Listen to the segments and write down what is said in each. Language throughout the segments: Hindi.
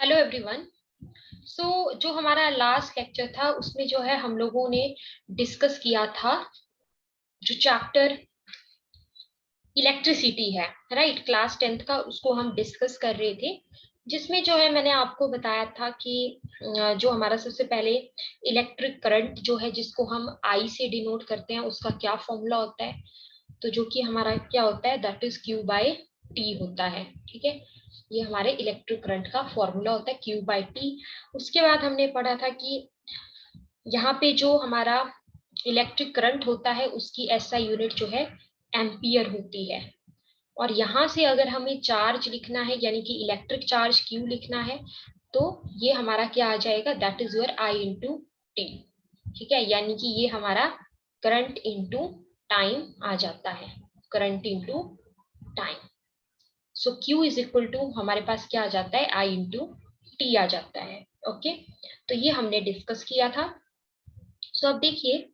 Hello everyone. जो हमारा लास्ट लेक्चर था उसमें जो है हम लोगों ने डिस्कस किया था जो चैप्टर इलेक्ट्रिसिटी है, राइट, क्लास 10th का, उसको हम डिस्कस कर रहे थे। जिसमें जो है मैंने आपको बताया था कि जो हमारा सबसे पहले इलेक्ट्रिक करंट जो है जिसको हम आई से डिनोट करते हैं उसका क्या फॉर्मूला होता है। तो जो कि हमारा क्या होता है, that is Q by T होता है। ठीक है, ये हमारे इलेक्ट्रिक करंट का फॉर्मूला होता है क्यू बाय टी। उसके बाद हमने पढ़ा था कि यहाँ पे जो हमारा इलेक्ट्रिक करंट होता है उसकी एसआई यूनिट जो है एम्पियर होती है। और यहाँ से अगर हमें चार्ज लिखना है यानी कि इलेक्ट्रिक चार्ज क्यू लिखना है तो ये हमारा क्या आ जाएगा, that is your I into T. ठीक है, यानी कि ये हमारा करंट इंटू टाइम आ जाता है, current into time. So Q is equal to हमारे पास क्या आ जाता है, I इंटू टी आ जाता है। ओके, तो ये हमने डिस्कस किया था। सो अब देखिए,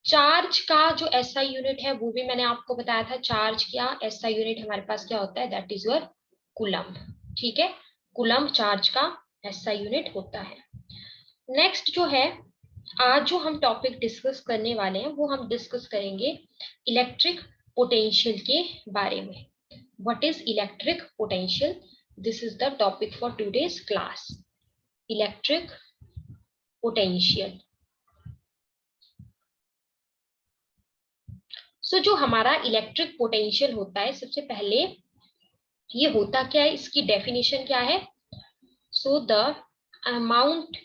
चार्ज का जो एसआई यूनिट है वो भी मैंने आपको बताया था। चार्ज का एसआई यूनिट हमारे पास क्या होता है, दैट इज योर कूलम्ब। ठीक है, कूलम्ब चार्ज का एसआई यूनिट होता है। नेक्स्ट जो है, आज जो हम टॉपिक डिस्कस करने वाले हैं वो हम डिस्कस करेंगे इलेक्ट्रिक पोटेंशियल के बारे में। What is electric potential? This is the topic for today's class. Electric potential. जो हमारा इलेक्ट्रिक पोटेंशियल होता है, सबसे पहले ये होता क्या है, इसकी डेफिनेशन क्या है। The amount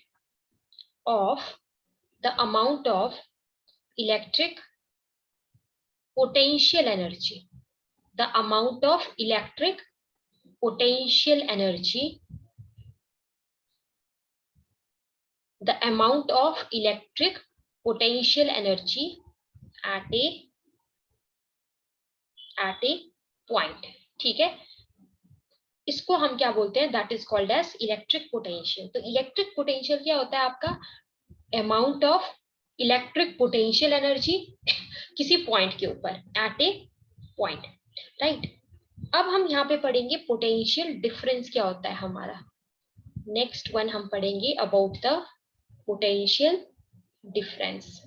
of the amount of electric potential energy, the amount of electric potential energy, the amount of electric potential energy at a point। ठीक है, इसको हम क्या बोलते हैं, that is called as electric potential. तो इलेक्ट्रिक पोटेंशियल क्या होता है, आपका amount of electric potential energy किसी पॉइंट के ऊपर, एट ए पॉइंट, राइट। अब हम यहाँ पे पढ़ेंगे पोटेंशियल डिफरेंस क्या होता है हमारा। नेक्स्ट वन हम पढ़ेंगे about the potential difference.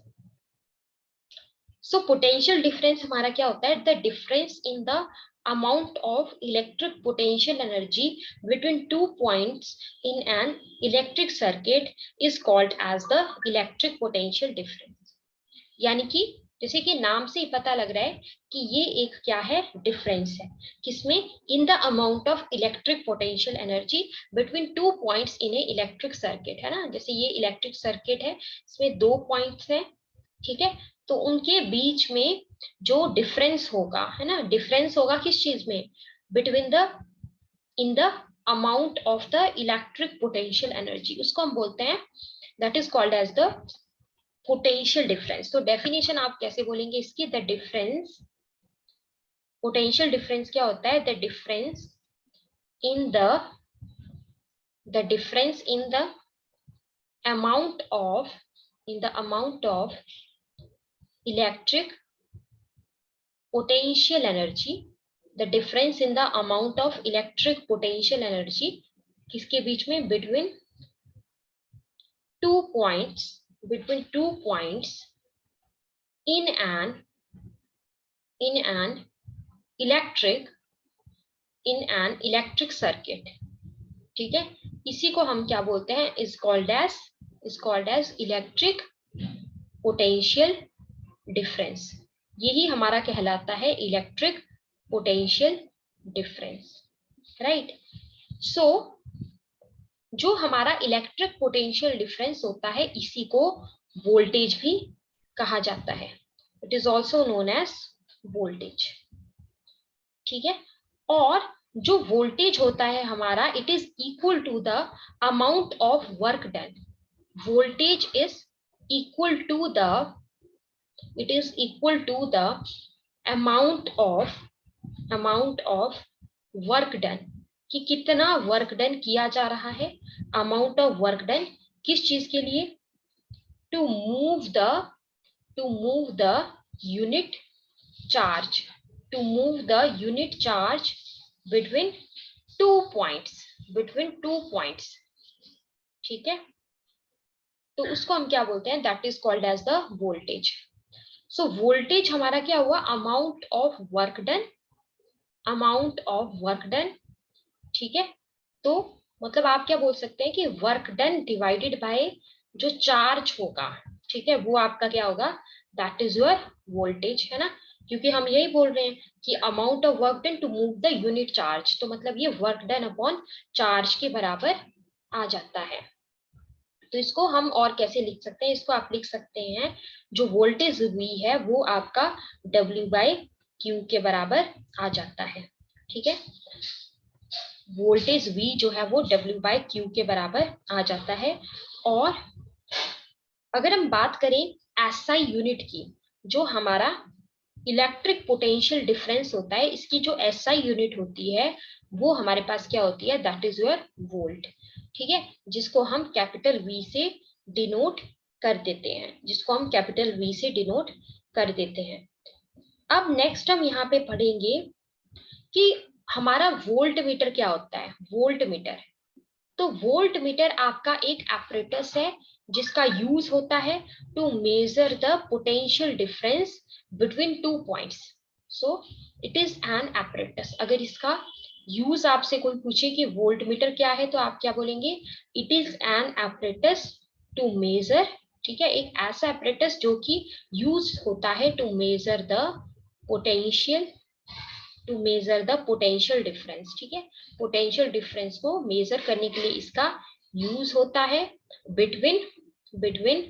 Potential difference हमारा क्या होता है, the difference in the amount of electric potential energy between 2 points in an electric circuit is called as the electric potential difference। यानी कि जैसे कि नाम से ही पता लग रहा है कि ये एक क्या है, डिफरेंस है, किसमें, इन the amount of electric potential energy between 2 points in A electric circuit, है ना। जैसे ये इलेक्ट्रिक सर्किट है, इसमें 2 पॉइंट्स हैं, ठीक है, तो उनके बीच में जो डिफरेंस होगा, है ना, डिफरेंस होगा किस चीज में, between the, in the amount of the electric potential energy, उसको हम बोलते हैं, that is called as the potential difference. तो डेफिनेशन आप कैसे बोलेंगे इसकी, द डिफरेंस, पोटेंशियल डिफरेंस क्या होता है, the difference in the difference in the amount of, in the amount of electric potential energy, the difference in the amount of electric potential energy किसके बीच में, between 2 points, between 2 points in an electric, in an electric circuit। ठीक है, इसी को हम क्या बोलते हैं, is called as electric potential difference। यही हमारा कहलाता है इलेक्ट्रिक पोटेंशियल डिफरेंस, राइट। सो जो हमारा इलेक्ट्रिक पोटेंशियल डिफरेंस होता है इसी को वोल्टेज भी कहा जाता है, it is also known as voltage. ठीक है, और जो वोल्टेज होता है हमारा, it is equal to the amount of work done. Voltage is equal to the, it is equal to the amount of work done, कि कितना वर्क डन किया जा रहा है, अमाउंट ऑफ वर्क डन किस चीज के लिए, to move the unit charge, to move the unit charge between 2 points, between 2 points, ठीक है, तो उसको हम क्या बोलते हैं, that is called as the voltage. So voltage हमारा क्या हुआ, amount of work done, amount of work done, ठीक है। तो मतलब आप क्या बोल सकते हैं कि वर्क डन डिवाइडेड बाय जो चार्ज होगा, ठीक है, वो आपका क्या होगा, दैट इज योर वोल्टेज, है ना, क्योंकि हम यही बोल रहे हैं कि amount of work done to move the unit charge, तो मतलब ये वर्क डन अपॉन चार्ज के बराबर आ जाता है। तो इसको हम और कैसे लिख सकते हैं, इसको आप लिख सकते हैं, जो वोल्टेज V है वो आपका W बाय Q के बराबर आ जाता है, ठीक है, वोल्टेज V जो है वो W बाय Q के बराबर आ जाता है। और अगर हम बात करें SI यूनिट की, जो हमारा इलेक्ट्रिक पोटेंशियल डिफरेंस होता है, इसकी जो SI यूनिट होती है वो हमारे पास क्या होती है, दैट इज योर वोल्ट, ठीक है, जिसको हम कैपिटल V से डिनोट कर देते हैं, जिसको हम कैपिटल V से डिनोट कर देते हैं। अब नेक्स्ट हम यहाँ पे पढ़ेंगे कि हमारा वोल्ट मीटर क्या होता है, वोल्ट मीटर। तो वोल्ट मीटर आपका एक एपरेटस है जिसका यूज होता है to measure the potential difference between 2 points. So it is an apparatus. अगर इसका यूज आपसे कोई पूछे कि वोल्ट मीटर क्या है, तो आप क्या बोलेंगे, it is an apparatus to measure, ठीक है, एक ऐसा एपरेटस जो कि यूज होता है to measure the potential, to measure the potential difference, ठीक है, पोटेंशियल डिफरेंस को मेजर करने के लिए इसका यूज होता है बिटवीन बिटवीन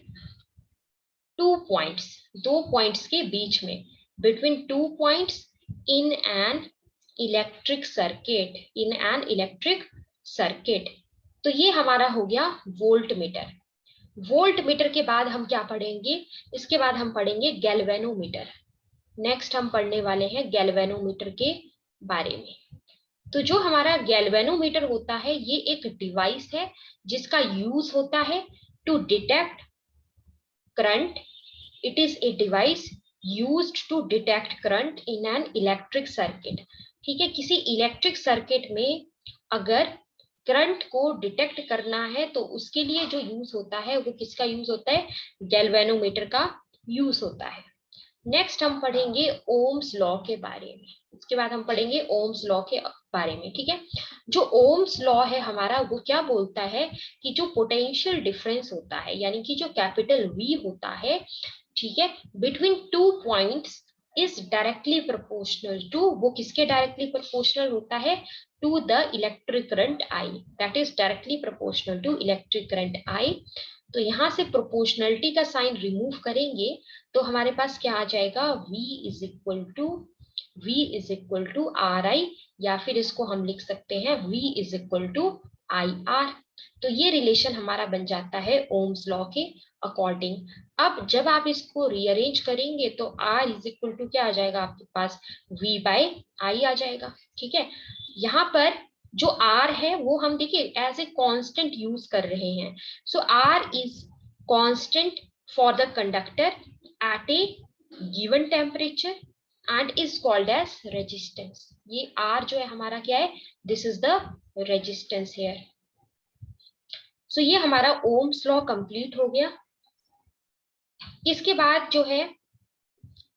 2 पॉइंट्स, 2 पॉइंट्स के बीच में, between 2 points in an electric circuit, in an electric circuit. तो ये हमारा हो गया वोल्ट मीटर। वोल्ट मीटर के बाद हम क्या पढ़ेंगे, इसके बाद हम पढ़ेंगे गैल्वेनोमीटर। नेक्स्ट हम पढ़ने वाले हैं गैल्वेनोमीटर के बारे में। तो जो हमारा गैल्वेनोमीटर होता है, ये एक डिवाइस है जिसका यूज होता है to detect current. It is a device used to detect current in an electric circuit, ठीक है, किसी इलेक्ट्रिक सर्किट में अगर करंट को डिटेक्ट करना है तो उसके लिए जो यूज होता है वो किसका यूज होता है, गैल्वेनोमीटर का यूज होता है। नेक्स्ट हम पढ़ेंगे ओम्स लॉ के बारे में, इसके बाद हम पढ़ेंगे ओम्स लॉ के बारे में, ठीक है। जो ओम्स लॉ है हमारा, वो क्या बोलता है कि जो पोटेंशियल डिफरेंस होता है, यानी कि जो कैपिटल V होता है, ठीक है, between 2 points is directly proportional to, वो किसके डायरेक्टली प्रोपोर्शनल होता है, to the electric current I, that is directly proportional to electric current I। तो यहां से प्रोपोर्शनलिटी का साइन रिमूव करेंगे तो हमारे पास क्या आ जाएगा, V is equal to RI, या फिर इसको हम लिख सकते हैं V is equal to IR। तो ये रिलेशन हमारा बन जाता है ओम्स लॉ के अकॉर्डिंग। अब जब आप इसको रीअरेंज करेंगे तो R इज इक्वल टू क्या आ जाएगा आपके पास, V बाय I आ जाएगा, ठीक है। यहाँ पर जो R है वो हम देखिए एज ए कांस्टेंट यूज कर रहे हैं। सो R is constant for the conductor at a given temperature and is called as resistance। ये R जो है हमारा क्या है, this is the resistance here। So ये हमारा ओम्स लॉ कंप्लीट हो गया। इसके बाद जो है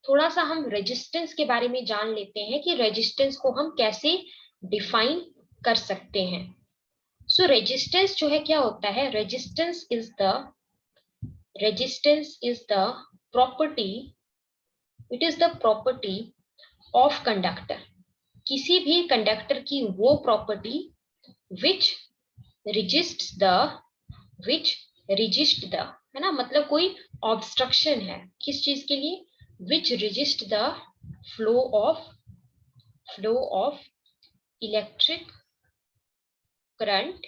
थोड़ा सा हम रेजिस्टेंस के बारे में जान लेते हैं कि रेजिस्टेंस को हम कैसे डिफाइन कर सकते हैं। सो रेजिस्टेंस जो है क्या होता है, resistance is the property, it is the property of conductor, किसी भी कंडक्टर की वो प्रॉपर्टी विच रिजिस्ट द, है ना, मतलब कोई ऑब्स्ट्रक्शन है किस चीज के लिए, which resist the flow of electric current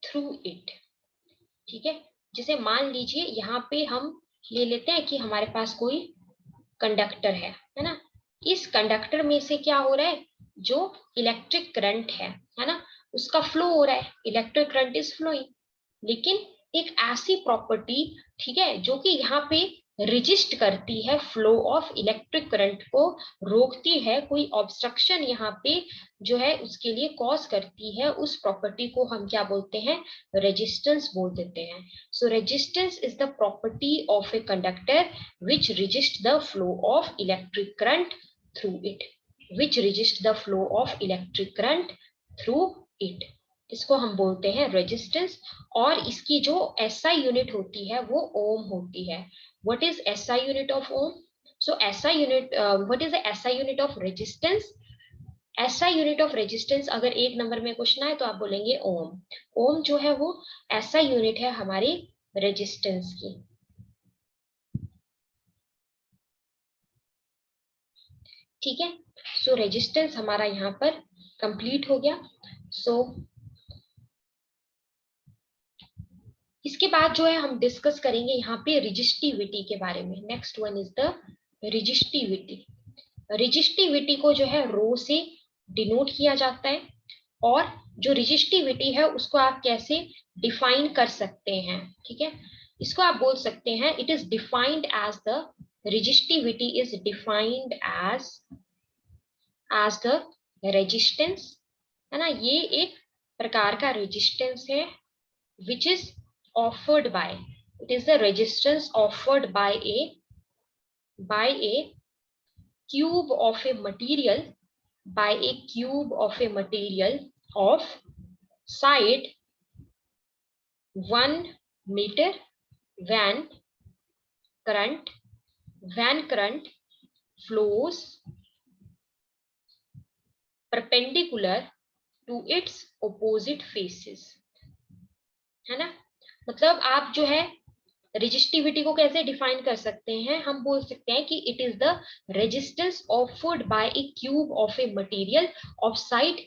through it, ठीक है। जैसे मान लीजिए यहाँ पे हम ले लेते हैं कि हमारे पास कोई कंडक्टर है ना, इस कंडक्टर में से क्या हो रहा है, जो इलेक्ट्रिक करंट है ना, उसका फ्लो हो रहा है, इलेक्ट्रिक करंट इज फ्लोइंग। लेकिन एक ऐसी प्रॉपर्टी, ठीक है, जो कि यहाँ पे रिजिस्ट करती है फ्लो ऑफ इलेक्ट्रिक करंट को, रोकती है, कोई ऑब्स्ट्रक्शन यहाँ पे जो है उसके लिए कॉज करती है, उस प्रॉपर्टी को हम क्या बोलते हैं, रेजिस्टेंस बोल देते हैं। सो resistance is the property of a conductor which resist the flow of electric current through it, which resist the flow of electric current through it, इसको हम बोलते हैं रेजिस्टेंस। और इसकी जो एसआई यूनिट होती है वो ओम होती है। What is SI unit of ohm? So SI unit, what is the SI unit of resistance? SI unit of resistance अगर एक नंबर में क्वेश्चन आए तो आप बोलेंगे ओम। ओम जो है वो एसआई यूनिट है हमारी रेजिस्टेंस की। ठीक है, सो रेजिस्टेंस हमारा यहाँ पर कंप्लीट हो गया। सो इसके बाद जो है हम डिस्कस करेंगे यहाँ पे रेजिस्टिविटी के बारे में। Next one is the resistivity. Resistivity को जो है रो से डिनोट किया जाता है, और जो रेजिस्टिविटी है उसको आप कैसे डिफाइन कर सकते हैं, ठीक है, इसको आप बोल सकते हैं it is defined as the, resistivity is defined as the resistance, है ना, ये एक प्रकार का रेजिस्टेंस है which is offered by, it is the resistance offered by a cube of a material, by a cube of a material of side 1 meter when current flows perpendicular to its opposite faces, है ना। मतलब आप जो है रेजिस्टिविटी को कैसे डिफाइन कर सकते हैं, हम बोल सकते हैं कि it is the resistance offered by a cube of a material of side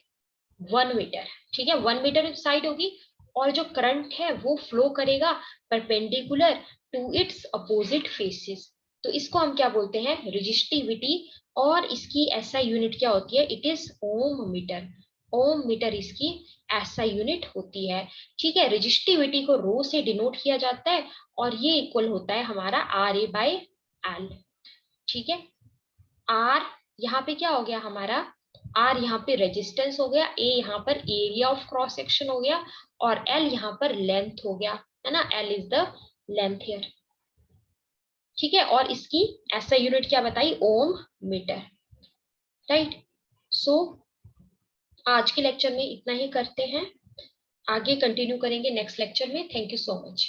1 metre, ठीक है, 1 मीटर साइड होगी, और जो करंट है वो फ्लो करेगा perpendicular to its opposite faces, तो इसको हम क्या बोलते हैं, रेजिस्टिविटी। और इसकी एसआई यूनिट क्या होती है, it is ohm metre. Ohm metre इसकी एसआई यूनिट होती है। ठीक है, रेजिस्टिविटी को रो से डिनोट किया जाता है, और ये इक्वल होता है हमारा आर ए बाय एल। ठीक है, आर यहाँ पे क्या हो गया हमारा, आर यहाँ पे रेजिस्टेंस हो गया, ए यहाँ पर एरिया ऑफ क्रॉस सेक्शन हो गया, और एल यहाँ पर लेंथ हो गया, है ना, L is the length here. ठीक है, और इसकी एसआई यूनिट क्या बताई, ओम मीटर, राइट। सो आज के लेक्चर में इतना ही करते हैं, आगे कंटिन्यू करेंगे नेक्स्ट लेक्चर में। Thank you so much.